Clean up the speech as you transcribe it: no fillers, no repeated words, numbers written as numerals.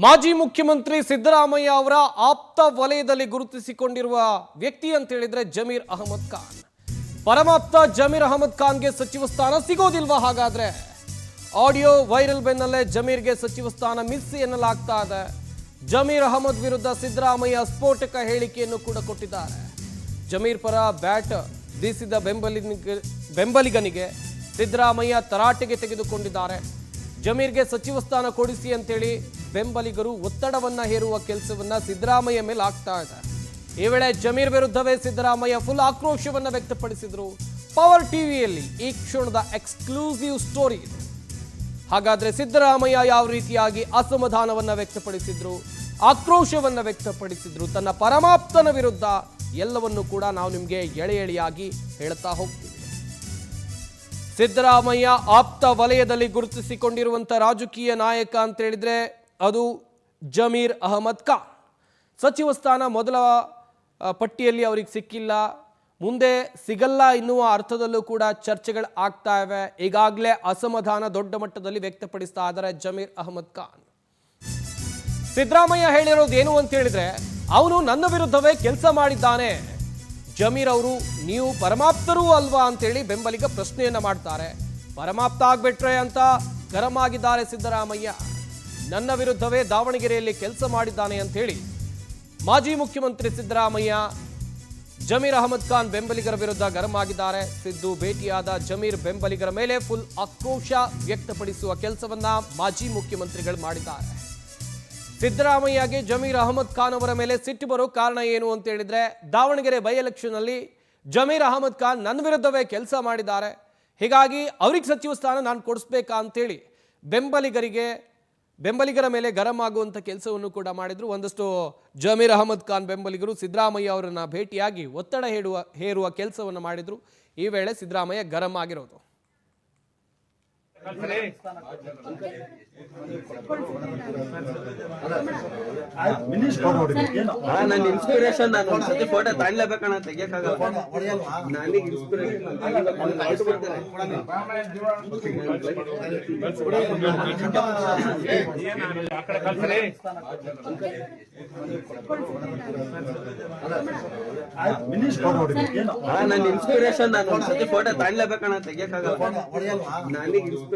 ಮಾಜಿ ಮುಖ್ಯಮಂತ್ರಿ ಸಿದ್ದರಾಮಯ್ಯ ಅವರ ಆಪ್ತ ವಲಯದಲ್ಲಿ ಗುರುತಿಸಿಕೊಂಡಿರುವ ವ್ಯಕ್ತಿ ಅಂತ ಹೇಳಿದ್ರೆ ಜಮೀರ್ ಅಹಮದ್ ಖಾನ್. ಪರಮಾಪ್ತ ಜಮೀರ್ ಅಹಮದ್ ಖಾನ್ಗೆ ಸಚಿವ ಸ್ಥಾನ ಸಿಗೋದಿಲ್ವಾ? ಹಾಗಾದ್ರೆ ಆಡಿಯೋ ವೈರಲ್ ಬೆನ್ನಲ್ಲೇ ಜಮೀರ್ಗೆ ಸಚಿವ ಸ್ಥಾನ ಮಿಸ್ ಎನ್ನಲಾಗ್ತಾ ಇದೆ. ಜಮೀರ್ ಅಹಮದ್ ವಿರುದ್ಧ ಸಿದ್ದರಾಮಯ್ಯ ಸ್ಫೋಟಕ ಹೇಳಿಕೆಯನ್ನು ಕೂಡ ಕೊಟ್ಟಿದ್ದಾರೆ. ಜಮೀರ್ ಪರ ಬ್ಯಾಟ್ ಬೀಸಿದ ಬೆಂಬಲಿಗನಿಗೆ ಸಿದ್ದರಾಮಯ್ಯ ತರಾಟೆಗೆ ತೆಗೆದುಕೊಂಡಿದ್ದಾರೆ. ಜಮೀರ್ಗೆ ಸಚಿವ ಸ್ಥಾನ ಕೊಡಿಸಿ ಅಂತೇಳಿ ಬೆಂಬಲಿಗರು ಒತ್ತಡವನ್ನ ಹೇರುವ ಕೆಲಸವನ್ನ ಸಿದ್ದರಾಮಯ್ಯ ಮೇಲೆ ಆಗ್ತಾ ಇದೆ. ಈ ವೇಳೆ ಜಮೀರ್ ವಿರುದ್ಧವೇ ಸಿದ್ದರಾಮಯ್ಯ ಫುಲ್ ಆಕ್ರೋಶವನ್ನ ವ್ಯಕ್ತಪಡಿಸಿದ್ರು. ಪವರ್ ಟಿವಿಯಲ್ಲಿ ಈ ಕ್ಷಣದ ಎಕ್ಸ್ಕ್ಲೂಸಿವ್ ಸ್ಟೋರಿ ಇದೆ. ಹಾಗಾದ್ರೆ ಸಿದ್ದರಾಮಯ್ಯ ಯಾವ ರೀತಿಯಾಗಿ ಅಸಮಾಧಾನವನ್ನ ವ್ಯಕ್ತಪಡಿಸಿದ್ರು, ಆಕ್ರೋಶವನ್ನ ವ್ಯಕ್ತಪಡಿಸಿದ್ರು ತನ್ನ ಪರಮಾಪ್ತನ ವಿರುದ್ಧ, ಎಲ್ಲವನ್ನು ಕೂಡ ನಾವು ನಿಮಗೆ ಎಳೆ ಎಳೆಯಾಗಿ ಹೇಳ್ತಾ ಹೋಗ್ತೀವಿ. ಸಿದ್ದರಾಮಯ್ಯ ಆಪ್ತ ವಲಯದಲ್ಲಿ ಗುರುತಿಸಿಕೊಂಡಿರುವಂಥ ರಾಜಕೀಯ ನಾಯಕ ಅಂತ ಹೇಳಿದ್ರೆ ಅದು ಜಮೀರ್ ಅಹಮದ್ ಖಾನ್. ಸಚಿವ ಸ್ಥಾನ ಮೊದಲ ಪಟ್ಟಿಯಲ್ಲಿ ಅವ್ರಿಗೆ ಸಿಕ್ಕಿಲ್ಲ, ಮುಂದೆ ಸಿಗಲ್ಲ ಎನ್ನುವ ಅರ್ಥದಲ್ಲೂ ಕೂಡ ಚರ್ಚೆಗಳು ಆಗ್ತಾ ಇವೆ. ಈಗಾಗಲೇ ಅಸಮಾಧಾನ ದೊಡ್ಡ ಮಟ್ಟದಲ್ಲಿ ವ್ಯಕ್ತಪಡಿಸ್ತಾ ಇದ್ದಾರೆ ಜಮೀರ್ ಅಹಮದ್ ಖಾನ್. ಸಿದ್ದರಾಮಯ್ಯ ಹೇಳಿರೋದು ಏನು ಅಂತ ಹೇಳಿದ್ರೆ, ಅವನು ನನ್ನ ವಿರುದ್ಧವೇ ಕೆಲಸ ಮಾಡಿದ್ದಾನೆ. ಜಮೀರ್ ಅವರು ನೀವು ಪರಮಾಪ್ತರೂ ಅಲ್ವಾ ಅಂತೇಳಿ ಬೆಂಬಲಿಗ ಪ್ರಶ್ನೆಯನ್ನ ಮಾಡ್ತಾರೆ. ಪರಮಾಪ್ತ ಆಗ್ಬಿಟ್ರೆ ಅಂತ ಗರಂ ಆಗಿದ್ದಾರೆ ಸಿದ್ದರಾಮಯ್ಯ. ನನ್ನ ವಿರುದ್ಧವೇ ದಾವಣಗೆರೆಯಲ್ಲಿ ಕೆಲಸ ಮಾಡಿದ್ದಾನೆ ಅಂತ ಹೇಳಿ ಮಾಜಿ ಮುಖ್ಯಮಂತ್ರಿ ಸಿದ್ದರಾಮಯ್ಯ ಜಮೀರ್ ಅಹಮದ್ ಖಾನ್ ಬೆಂಬಲಿಗರ ವಿರುದ್ಧ ಗರಂ ಆಗಿದ್ದಾರೆ. ಸಿದ್ದು ಭೇಟಿಯಾದ ಜಮೀರ್ ಬೆಂಬಲಿಗರ ಮೇಲೆ ಫುಲ್ ಆಕ್ರೋಶ ವ್ಯಕ್ತಪಡಿಸುವ ಕೆಲಸವನ್ನ ಮಾಜಿ ಮುಖ್ಯಮಂತ್ರಿಗಳು ಮಾಡಿದ್ದಾರೆ. ಸಿದ್ದರಾಮಯ್ಯಗೆ ಜಮೀರ್ ಅಹಮದ್ ಖಾನ್ ಅವರ ಮೇಲೆ ಸಿಟ್ಟು ಬರೋ ಕಾರಣ ಏನು ಅಂತ ಹೇಳಿದ್ರೆ, ದಾವಣಗೆರೆ ಬೈ ಎಲೆಕ್ಷನ್ ಅಲ್ಲಿ ಜಮೀರ್ ಅಹಮದ್ ಖಾನ್ ನನ್ನ ವಿರುದ್ಧವೇ ಕೆಲಸ ಮಾಡಿದ್ದಾರೆ, ಹೀಗಾಗಿ ಅವ್ರಿಗೆ ಸಚಿವ ಸ್ಥಾನ ನಾನು ಕೊಡಿಸ್ಬೇಕಾ ಅಂತೇಳಿ ಬೆಂಬಲಿಗರ ಮೇಲೆ ಗರಂ ಆಗುವಂಥ ಕೆಲಸವನ್ನು ಕೂಡ ಮಾಡಿದ್ರು. ಒಂದಷ್ಟು ಜಮೀರ್ ಅಹಮದ್ ಖಾನ್ ಬೆಂಬಲಿಗರು ಸಿದ್ದರಾಮಯ್ಯ ಅವರನ್ನ ಭೇಟಿಯಾಗಿ ಒತ್ತಡ ಹೇರುವ ಕೆಲಸವನ್ನು ಮಾಡಿದ್ರು. ಈ ವೇಳೆ ಸಿದ್ದರಾಮಯ್ಯ ಗರಂ ಆಗಿರೋದು. ನನ್ನ ಇನ್ಸ್ಪಿರೇಷನ್, ನಾನು ಒಂದ್ಸತಿ ಫೋಟೋ ತಾಳ್ಲೇಬೇಕಣ್ಣ, ತೆಗಿಯಕ್ಕಾಗಲ್ಲ. ನನಗೆ ಇನ್ಸ್ಪಿರೇಷನ್ ನನ್ನ ಇನ್ಸ್ಪಿರೇಷನ್, ನಾನು ಒಂದ್ಸತಿ ಫೋಟೋ ತಾಳ್ಲೇಬೇಕಣ್ಣ, ತೆಗಿಯಕ್ಕಾಗಲ್ಲ. ನನಗೆ ಇನ್ಸ್ಪಿರೇಷನ್